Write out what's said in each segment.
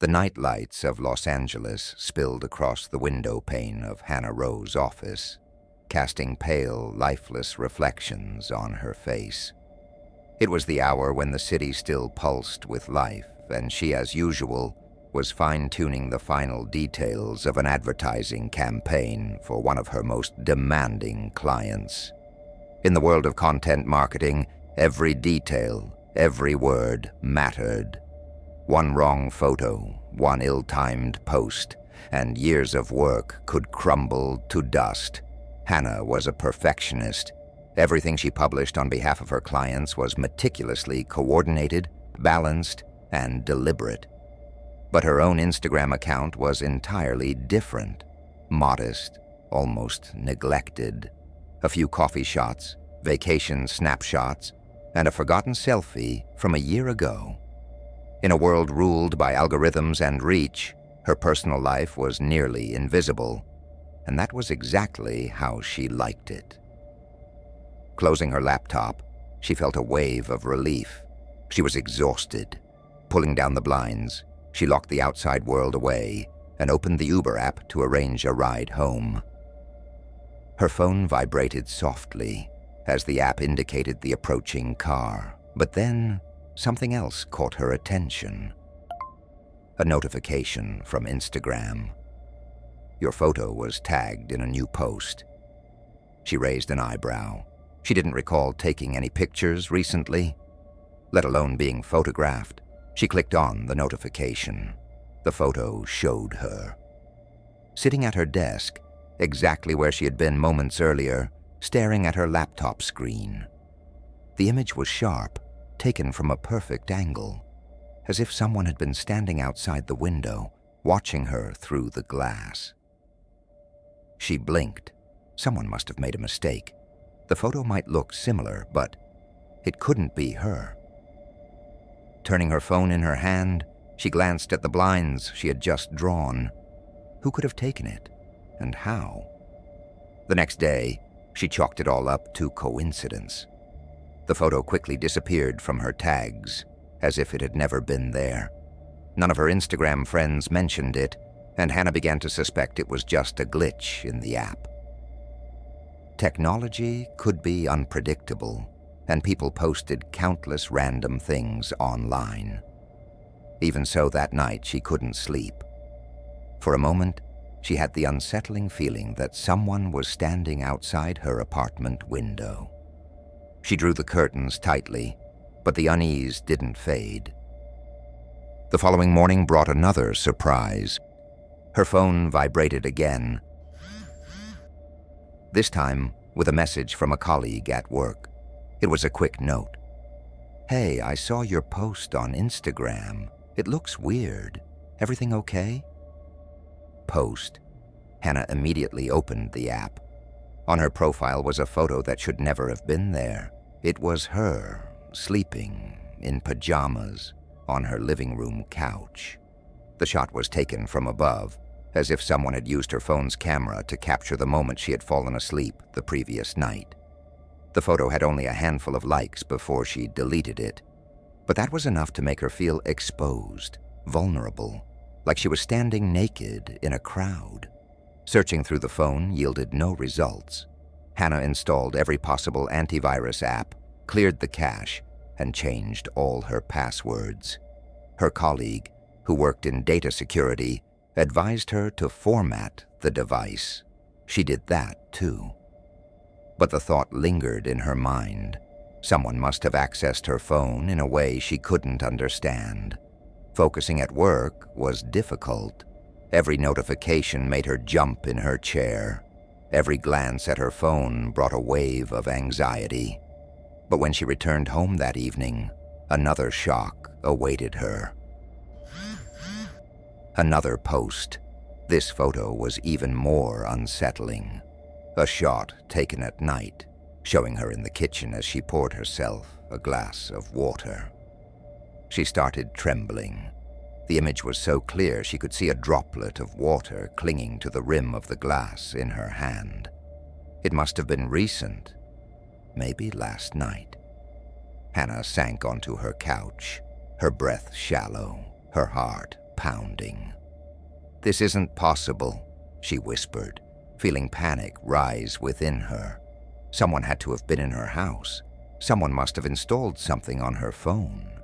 The night lights of Los Angeles spilled across the window pane of Hannah Rowe's office, casting pale, lifeless reflections on her face. It was the hour when the city still pulsed with life, and she, as usual, was fine-tuning the final details of an advertising campaign for one of her most demanding clients. In the world of content marketing, every detail, every word mattered. One wrong photo, one ill-timed post, and years of work could crumble to dust. Hannah was a perfectionist. Everything she published on behalf of her clients was meticulously coordinated, balanced, and deliberate. But her own Instagram account was entirely different. Modest, almost neglected. A few coffee shots, vacation snapshots, and a forgotten selfie from a year ago. In a world ruled by algorithms and reach, her personal life was nearly invisible, and that was exactly how she liked it. Closing her laptop, she felt a wave of relief. She was exhausted. Pulling down the blinds, she locked the outside world away and opened the Uber app to arrange a ride home. Her phone vibrated softly as the app indicated the approaching car, but then something else caught her attention. A notification from Instagram. Your photo was tagged in a new post. She raised an eyebrow. She didn't recall taking any pictures recently, let alone being photographed. She clicked on the notification. The photo showed her. Sitting at her desk, exactly where she had been moments earlier, staring at her laptop screen. The image was sharp, taken from a perfect angle, as if someone had been standing outside the window, watching her through the glass. She blinked. Someone must have made a mistake. The photo might look similar, but it couldn't be her. Turning her phone in her hand, she glanced at the blinds she had just drawn. Who could have taken it, and how? The next day, she chalked it all up to coincidence. The photo quickly disappeared from her tags, as if it had never been there. None of her Instagram friends mentioned it, and Hannah began to suspect it was just a glitch in the app. Technology could be unpredictable, and people posted countless random things online. Even so, that night she couldn't sleep. For a moment, she had the unsettling feeling that someone was standing outside her apartment window. She drew the curtains tightly, but the unease didn't fade. The following morning brought another surprise. Her phone vibrated again, this time with a message from a colleague at work. It was a quick note. "Hey, I saw your post on Instagram. It looks weird. Everything okay?" Post. Hannah immediately opened the app. On her profile was a photo that should never have been there. It was her, sleeping, in pajamas, on her living room couch. The shot was taken from above, as if someone had used her phone's camera to capture the moment she had fallen asleep the previous night. The photo had only a handful of likes before she deleted it, but that was enough to make her feel exposed, vulnerable, like she was standing naked in a crowd. Searching through the phone yielded no results. Hannah installed every possible antivirus app, cleared the cache, and changed all her passwords. Her colleague, who worked in data security, advised her to format the device. She did that too. But the thought lingered in her mind. Someone must have accessed her phone in a way she couldn't understand. Focusing at work was difficult. Every notification made her jump in her chair. Every glance at her phone brought a wave of anxiety. But when she returned home that evening, another shock awaited her. Another post. This photo was even more unsettling. A shot taken at night, showing her in the kitchen as she poured herself a glass of water. She started trembling. The image was so clear she could see a droplet of water clinging to the rim of the glass in her hand. It must have been recent, maybe last night. Hannah sank onto her couch, her breath shallow, her heart pounding. "This isn't possible," she whispered, feeling panic rise within her. Someone had to have been in her house. Someone must have installed something on her phone.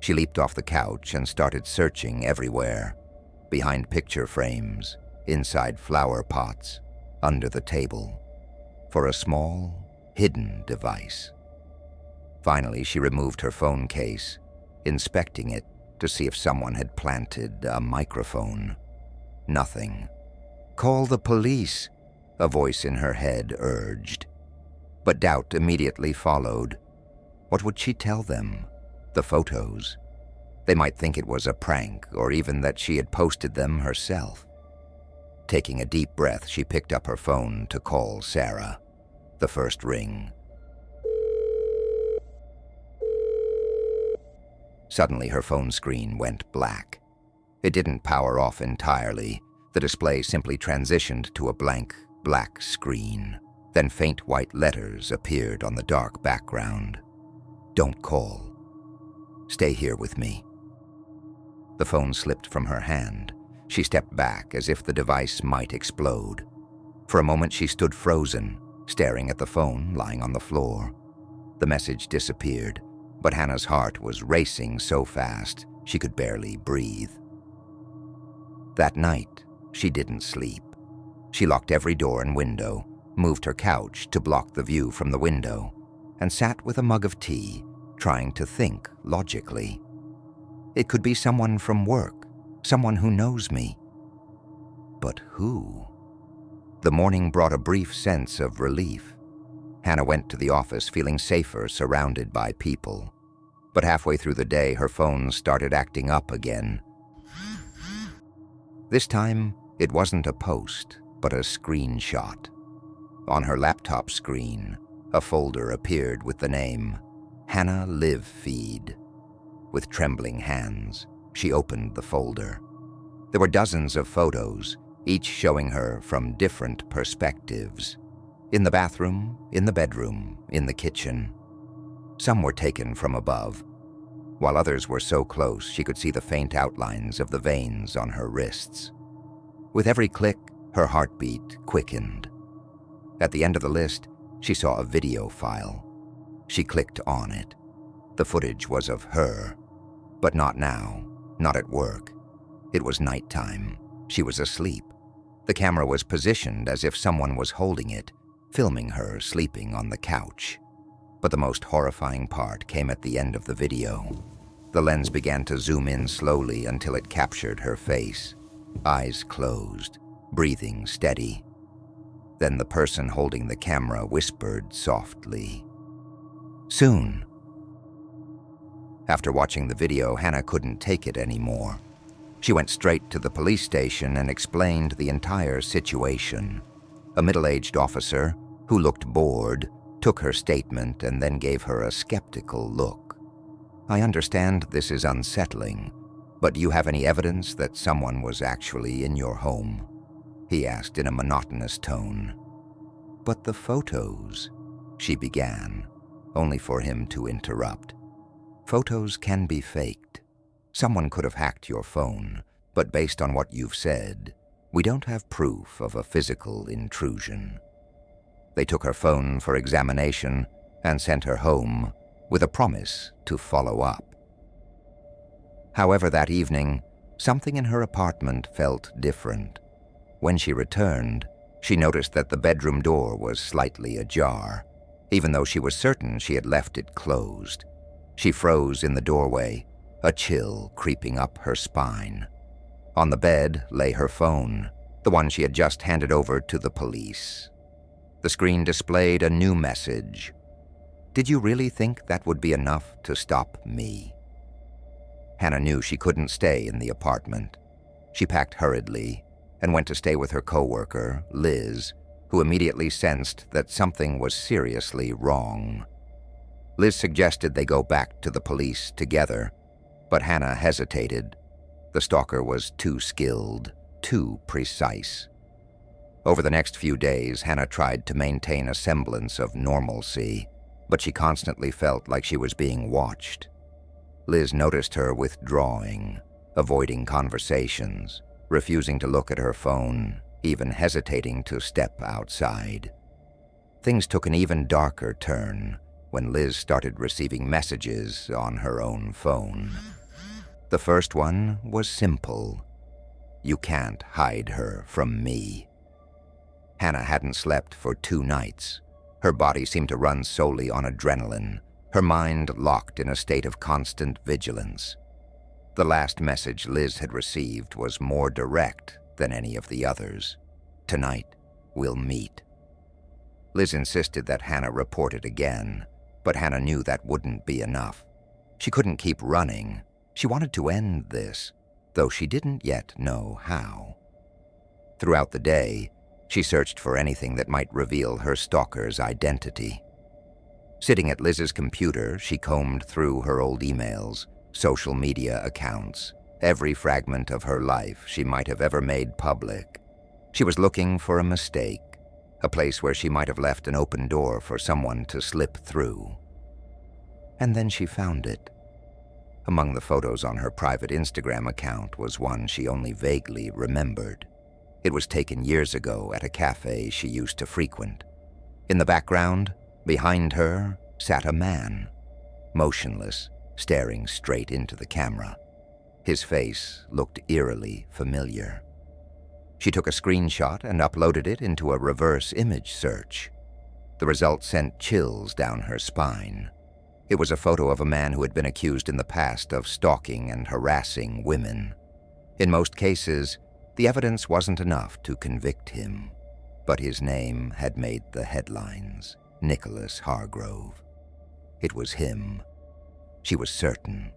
She leaped off the couch and started searching everywhere, behind picture frames, inside flower pots, under the table, for a small, hidden device. Finally, she removed her phone case, inspecting it to see if someone had planted a microphone. Nothing. "Call the police," a voice in her head urged. But doubt immediately followed. What would she tell them? The photos? They might think it was a prank, or even that she had posted them herself. Taking a deep breath, she picked up her phone to call Sarah. The first ring. Suddenly, her phone screen went black. It didn't power off entirely. The display simply transitioned to a blank, black screen. Then faint white letters appeared on the dark background. "Don't call. Stay here with me." The phone slipped from her hand. She stepped back as if the device might explode. For a moment she stood frozen, staring at the phone lying on the floor. The message disappeared, but Hannah's heart was racing so fast she could barely breathe. That night, she didn't sleep. She locked every door and window, moved her couch to block the view from the window, and sat with a mug of tea, trying to think logically. It could be someone from work, someone who knows me. But who? The morning brought a brief sense of relief. Hannah went to the office feeling safer surrounded by people. But halfway through the day, her phone started acting up again. This time, it wasn't a post, but a screenshot. On her laptop screen, a folder appeared with the name Hannah Live Feed. With trembling hands, she opened the folder. There were dozens of photos, each showing her from different perspectives. In the bathroom, in the bedroom, in the kitchen. Some were taken from above, while others were so close she could see the faint outlines of the veins on her wrists. With every click, her heartbeat quickened. At the end of the list, she saw a video file. She clicked on it. The footage was of her, but not now, not at work. It was nighttime. She was asleep. The camera was positioned as if someone was holding it, filming her sleeping on the couch. But the most horrifying part came at the end of the video. The lens began to zoom in slowly until it captured her face, eyes closed, breathing steady. Then the person holding the camera whispered softly, "Soon." After watching the video, Hannah couldn't take it anymore. She went straight to the police station and explained the entire situation. A middle-aged officer, who looked bored, took her statement and then gave her a skeptical look. "I understand this is unsettling, but do you have any evidence that someone was actually in your home?" he asked in a monotonous tone. "But the photos," she began, only for him to interrupt. "Photos can be faked. Someone could have hacked your phone, but based on what you've said, we don't have proof of a physical intrusion." They took her phone for examination and sent her home with a promise to follow up. However, that evening, something in her apartment felt different. When she returned, she noticed that the bedroom door was slightly ajar, even though she was certain she had left it closed. She froze in the doorway, a chill creeping up her spine. On the bed lay her phone, the one she had just handed over to the police. The screen displayed a new message. "Did you really think that would be enough to stop me?" Hannah knew she couldn't stay in the apartment. She packed hurriedly and went to stay with her coworker, Liz, who immediately sensed that something was seriously wrong. Liz suggested they go back to the police together, but Hannah hesitated. The stalker was too skilled, too precise. Over the next few days, Hannah tried to maintain a semblance of normalcy, but she constantly felt like she was being watched. Liz noticed her withdrawing, avoiding conversations, refusing to look at her phone, even hesitating to step outside. Things took an even darker turn when Liz started receiving messages on her own phone. The first one was simple. "You can't hide her from me." Hannah hadn't slept for 2 nights. Her body seemed to run solely on adrenaline, her mind locked in a state of constant vigilance. The last message Liz had received was more direct than any of the others. "Tonight, we'll meet." Liz insisted that Hannah report it again, but Hannah knew that wouldn't be enough. She couldn't keep running. She wanted to end this, though she didn't yet know how. Throughout the day, she searched for anything that might reveal her stalker's identity. Sitting at Liz's computer, she combed through her old emails, social media accounts, every fragment of her life she might have ever made public. She was looking for a mistake, a place where she might have left an open door for someone to slip through. And then she found it. Among the photos on her private Instagram account was one she only vaguely remembered. It was taken years ago at a cafe she used to frequent. In the background, behind her, sat a man, motionless, staring straight into the camera. His face looked eerily familiar. She took a screenshot and uploaded it into a reverse image search. The result sent chills down her spine. It was a photo of a man who had been accused in the past of stalking and harassing women. In most cases, the evidence wasn't enough to convict him, but his name had made the headlines: Nicholas Hargrove. It was him. She was certain.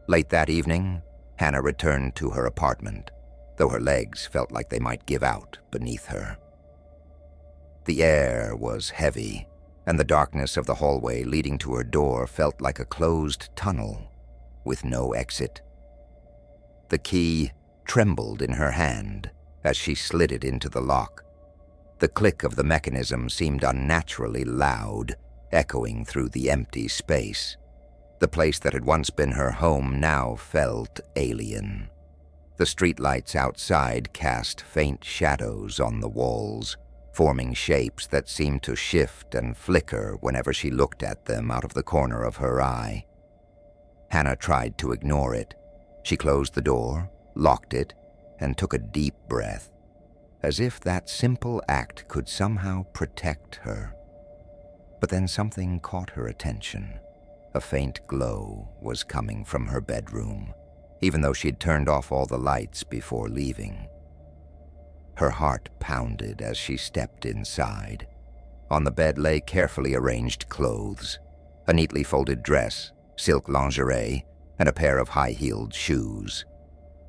Late that evening, Hannah returned to her apartment, though her legs felt like they might give out beneath her. The air was heavy, and the darkness of the hallway leading to her door felt like a closed tunnel with no exit. The key trembled in her hand as she slid it into the lock. The click of the mechanism seemed unnaturally loud, echoing through the empty space. The place that had once been her home now felt alien. The streetlights outside cast faint shadows on the walls, forming shapes that seemed to shift and flicker whenever she looked at them out of the corner of her eye. Hannah tried to ignore it. She closed the door, locked it, and took a deep breath, as if that simple act could somehow protect her. But then something caught her attention. A faint glow was coming from her bedroom, even though she'd turned off all the lights before leaving. Her heart pounded as she stepped inside. On the bed lay carefully arranged clothes, a neatly folded dress, silk lingerie, and a pair of high-heeled shoes.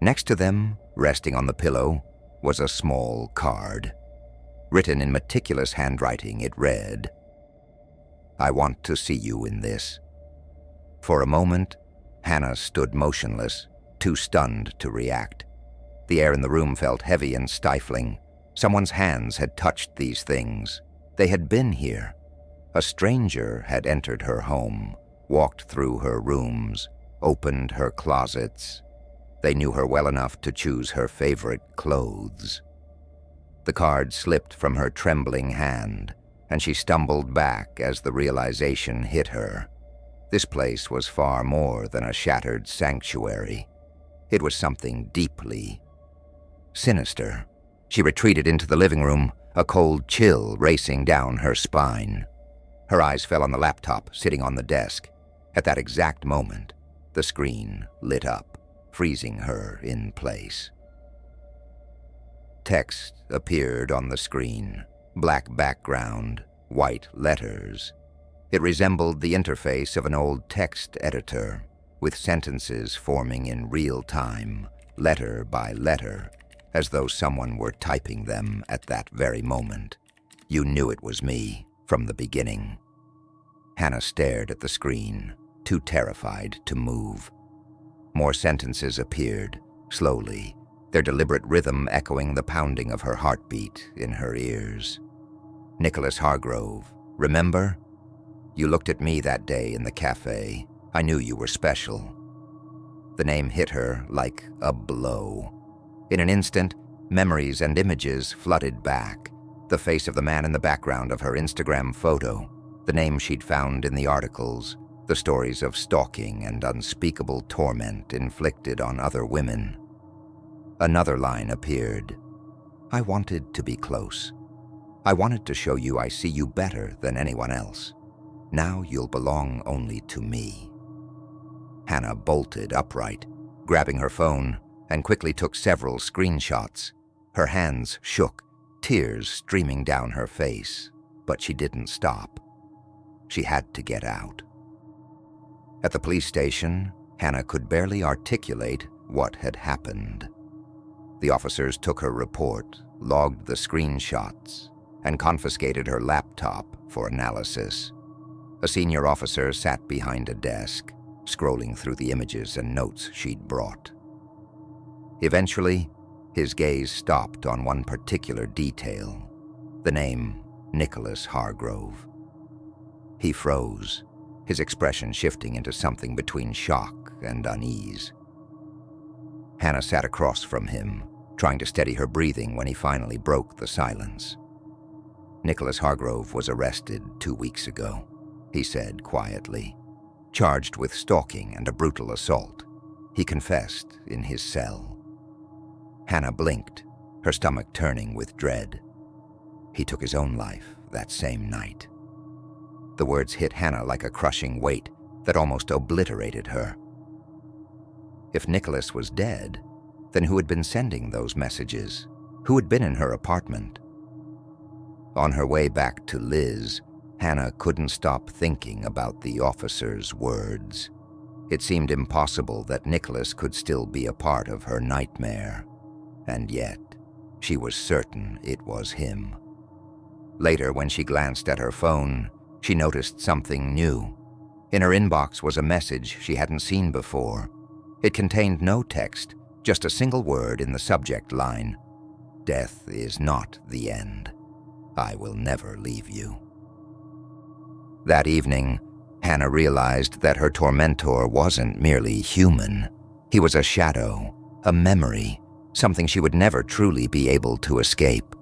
Next to them, resting on the pillow, was a small card. Written in meticulous handwriting, it read, "I want to see you in this." For a moment, Hannah stood motionless, too stunned to react. The air in the room felt heavy and stifling. Someone's hands had touched these things. They had been here. A stranger had entered her home, walked through her rooms, opened her closets. They knew her well enough to choose her favorite clothes. The card slipped from her trembling hand, and she stumbled back as the realization hit her. This place was far more than a shattered sanctuary. It was something deeply sinister. She retreated into the living room, a cold chill racing down her spine. Her eyes fell on the laptop sitting on the desk. At that exact moment, the screen lit up, freezing her in place. Text appeared on the screen, black background, white letters. It resembled the interface of an old text editor, with sentences forming in real time, letter by letter, as though someone were typing them at that very moment. "You knew it was me from the beginning." Hannah stared at the screen, too terrified to move. More sentences appeared, slowly, their deliberate rhythm echoing the pounding of her heartbeat in her ears. "Nicholas Hargrove, remember? You looked at me that day in the cafe. I knew you were special." The name hit her like a blow. In an instant, memories and images flooded back. The face of the man in the background of her Instagram photo, the name she'd found in the articles, the stories of stalking and unspeakable torment inflicted on other women. Another line appeared. I wanted to be close. I wanted to show you I see you better than anyone else. Now you'll belong only to me. Hannah bolted upright, grabbing her phone, and quickly took several screenshots. Her hands shook, tears streaming down her face, but she didn't stop. She had to get out. At the police station, Hannah could barely articulate what had happened. The officers took her report, logged the screenshots, and confiscated her laptop for analysis. A senior officer sat behind a desk, scrolling through the images and notes she'd brought. Eventually, his gaze stopped on one particular detail, the name Nicholas Hargrove. He froze, his expression shifting into something between shock and unease. Hannah sat across from him, trying to steady her breathing when he finally broke the silence. Nicholas Hargrove was arrested 2 weeks ago, he said quietly, charged with stalking and a brutal assault. He confessed in his cell. Hannah blinked, her stomach turning with dread. He took his own life that same night. The words hit Hannah like a crushing weight that almost obliterated her. If Nicholas was dead, then who had been sending those messages? Who had been in her apartment? On her way back to Liz, Hannah couldn't stop thinking about the officer's words. It seemed impossible that Nicholas could still be a part of her nightmare. And yet, she was certain it was him. Later, when she glanced at her phone, she noticed something new. In her inbox was a message she hadn't seen before. It contained no text, just a single word in the subject line. Death is not the end. I will never leave you. That evening, Hannah realized that her tormentor wasn't merely human. He was a shadow, a memory, something she would never truly be able to escape.